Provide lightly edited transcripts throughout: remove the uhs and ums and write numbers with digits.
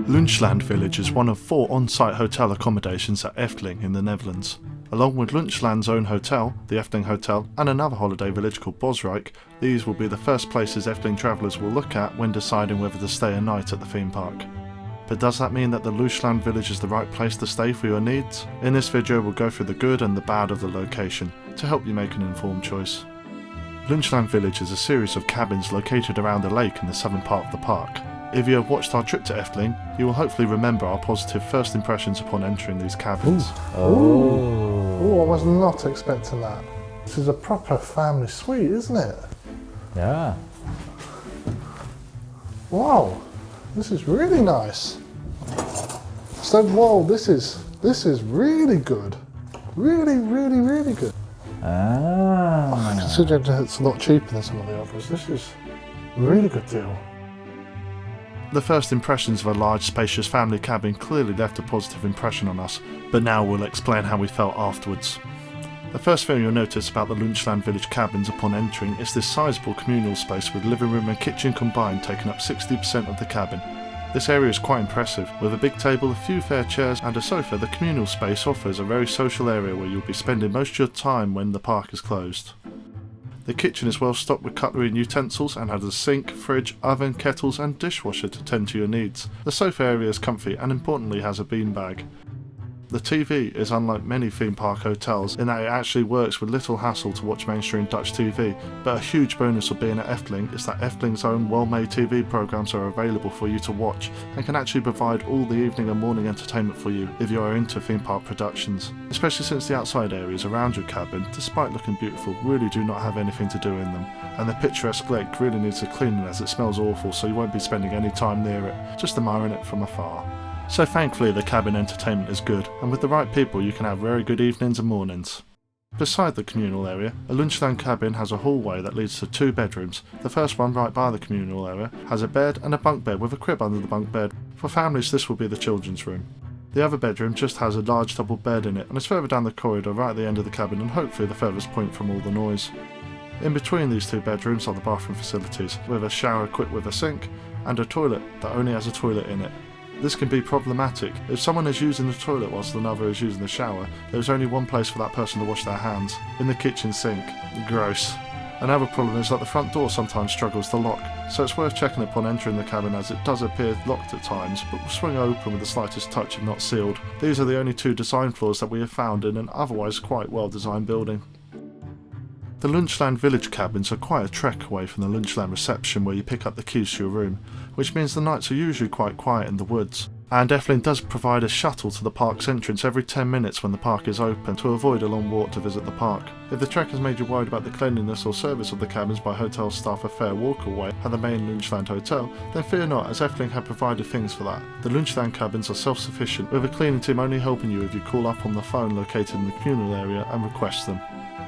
Loonsche Land Village is one of 4 on-site hotel accommodations at Efteling in the Netherlands. Along with Loonsche Land's own hotel, the Efteling Hotel, and another holiday village called Bosrijk, these will be the first places Efteling travellers will look at when deciding whether to stay a night at the theme park. But does that mean that the Loonsche Land Village is the right place to stay for your needs? In this video we'll go through the good and the bad of the location, to help you make an informed choice. Loonsche Land Village is a series of cabins located around a lake in the southern part of the park. If you have watched our trip to Efteling, you will hopefully remember our positive first impressions upon entering these cabins. Oh, I was not expecting that. This is a proper family suite, isn't it? Yeah. Wow, this is really nice. So, whoa, this is really good. Really good. Considering that it's a lot cheaper than some of the others, this is a really good deal. The first impressions of a large, spacious family cabin clearly left a positive impression on us, but now we'll explain how we felt afterwards. The first thing you'll notice about the Loonsche Land Village cabins upon entering is this sizable communal space with living room and kitchen combined taking up 60% of the cabin. This area is quite impressive. With a big table, a few fair chairs and a sofa, the communal space offers a very social area where you'll be spending most of your time when the park is closed. The kitchen is well stocked with cutlery and utensils and has a sink, fridge, oven, kettles and dishwasher to tend to your needs. The sofa area is comfy and importantly has a beanbag. The TV is unlike many theme park hotels in that it actually works with little hassle to watch mainstream Dutch TV, but a huge bonus of being at Efteling is that Efteling's own well-made TV programmes are available for you to watch and can actually provide all the evening and morning entertainment for you if you are into theme park productions, especially since the outside areas around your cabin, despite looking beautiful, really do not have anything to do in them, and the picturesque lake really needs a cleaning as it smells awful, so you won't be spending any time near it, just admiring it from afar. So thankfully the cabin entertainment is good, and with the right people you can have very good evenings and mornings. Beside the communal area, a Loonsche Land cabin has a hallway that leads to 2 bedrooms. The first one, right by the communal area, has a bed and a bunk bed with a crib under the bunk bed. For families this will be the children's room. The other bedroom just has a large double bed in it and is further down the corridor right at the end of the cabin and hopefully the furthest point from all the noise. In between these 2 bedrooms are the bathroom facilities, with a shower equipped with a sink and a toilet that only has a toilet in it. This can be problematic. If someone is using the toilet whilst another is using the shower, there is only one place for that person to wash their hands, in the kitchen sink. Gross. Another problem is that the front door sometimes struggles to lock, so it's worth checking upon entering the cabin as it does appear locked at times, but will swing open with the slightest touch if not sealed. These are the only 2 design flaws that we have found in an otherwise quite well designed building. The Loonsche Land Village cabins are quite a trek away from the Loonsche Land reception where you pick up the keys to your room, which means the nights are usually quite quiet in the woods. And Efteling does provide a shuttle to the park's entrance every 10 minutes when the park is open to avoid a long walk to visit the park. If the trek has made you worried about the cleanliness or service of the cabins by hotel staff a fair walk away at the main Loonsche Land Hotel, then fear not, as Efteling have provided things for that. The Loonsche Land cabins are self-sufficient, with a cleaning team only helping you if you call up on the phone located in the communal area and request them.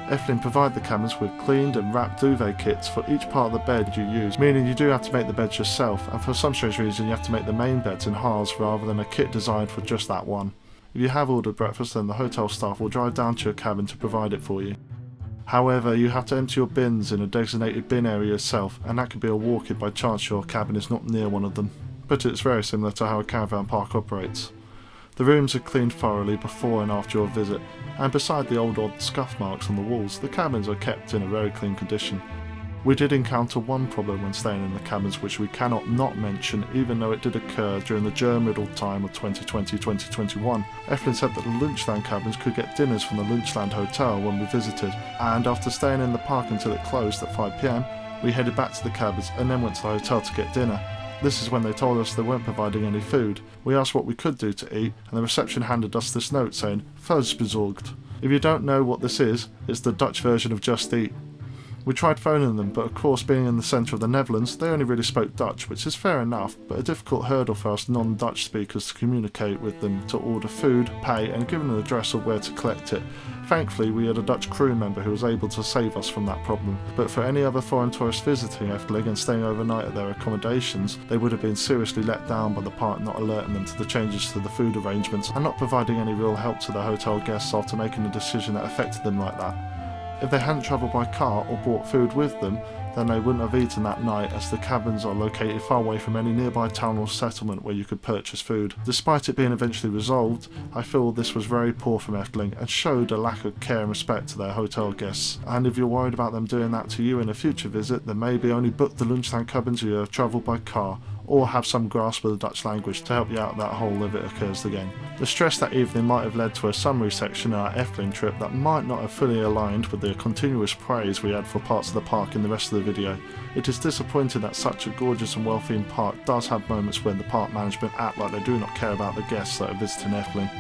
Efteling provide the cabins with cleaned and wrapped duvet kits for each part of the bed you use, meaning you do have to make the beds yourself, and for some strange reason you have to make the main beds in halves rather than a kit designed for just that one. If you have ordered breakfast, then the hotel staff will drive down to your cabin to provide it for you. However, you have to empty your bins in a designated bin area yourself, and that could be a walk if by chance your cabin is not near one of them. But it's very similar to how a caravan park operates. The rooms are cleaned thoroughly before and after your visit, and beside the odd scuff marks on the walls, the cabins are kept in a very clean condition. We did encounter one problem when staying in the cabins which we cannot not mention, even though it did occur during the germ-riddled time of 2020-2021. Efteling said that the Loonsche Land cabins could get dinners from the Loonsche Land Hotel when we visited, and after staying in the park until it closed at 5 PM, we headed back to the cabins and then went to the hotel to get dinner. This is when they told us they weren't providing any food. We asked what we could do to eat, and the reception handed us this note saying, "Vlees bezorgd." If you don't know what this is, it's the Dutch version of Just Eat. We tried phoning them, but of course being in the centre of the Netherlands, they only really spoke Dutch, which is fair enough, but a difficult hurdle for us non-Dutch speakers to communicate with them to order food, pay, and give an address of where to collect it. Thankfully, we had a Dutch crew member who was able to save us from that problem, but for any other foreign tourists visiting Efteling and staying overnight at their accommodations, they would have been seriously let down by the park not alerting them to the changes to the food arrangements and not providing any real help to the hotel guests after making a decision that affected them like that. If they hadn't travelled by car or brought food with them, then they wouldn't have eaten that night, as the cabins are located far away from any nearby town or settlement where you could purchase food. Despite it being eventually resolved, I feel this was very poor from Efteling and showed a lack of care and respect to their hotel guests. And if you're worried about them doing that to you in a future visit, then maybe only book the Loonsche Land Cabins if you have travelled by car, or have some grasp of the Dutch language to help you out that hole if it occurs again. The stress that evening might have led to a summary section in our Efteling trip that might not have fully aligned with the continuous praise we had for parts of the park in the rest of the video. It is disappointing that such a gorgeous and well-themed park does have moments when the park management act like they do not care about the guests that are visiting Efteling.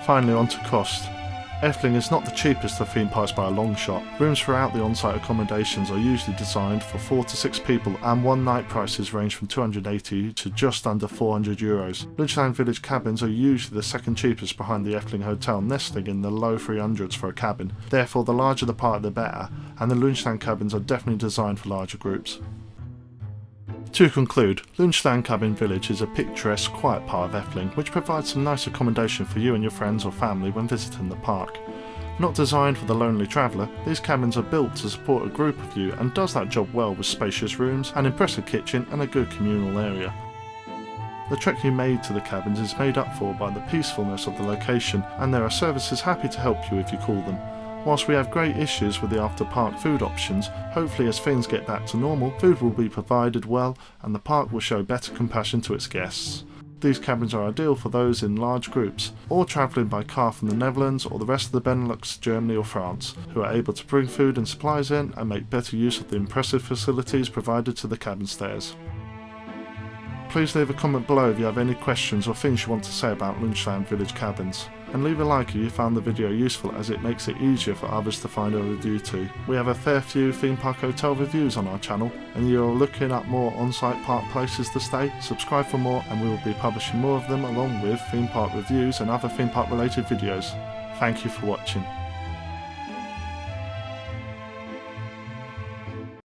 Finally, on to cost. Efteling is not the cheapest of theme parks by a long shot. Rooms throughout the on-site accommodations are usually designed for 4 to 6 people, and one night prices range from 280 to just under €400. Loonsche Land Village cabins are usually the second cheapest behind the Efteling Hotel, nesting in the low 300s for a cabin. Therefore, the larger the park the better, and the Loonsche Land cabins are definitely designed for larger groups. To conclude, Loonsche Land Cabin Village is a picturesque, quiet part of Efteling, which provides some nice accommodation for you and your friends or family when visiting the park. Not designed for the lonely traveller, these cabins are built to support a group of you and does that job well with spacious rooms, an impressive kitchen and a good communal area. The trek you made to the cabins is made up for by the peacefulness of the location, and there are services happy to help you if you call them. Whilst we have great issues with the after-park food options, hopefully as things get back to normal, food will be provided well and the park will show better compassion to its guests. These cabins are ideal for those in large groups, or travelling by car from the Netherlands or the rest of the Benelux, Germany or France, who are able to bring food and supplies in and make better use of the impressive facilities provided to the cabin stayers. Please leave a comment below if you have any questions or things you want to say about Loonsche Land Village Cabins. And leave a like if you found the video useful, as it makes it easier for others to find our review too. We have a fair few theme park hotel reviews on our channel, and you're looking at more on-site park places to stay, subscribe for more and we will be publishing more of them along with theme park reviews and other theme park related videos. Thank you for watching.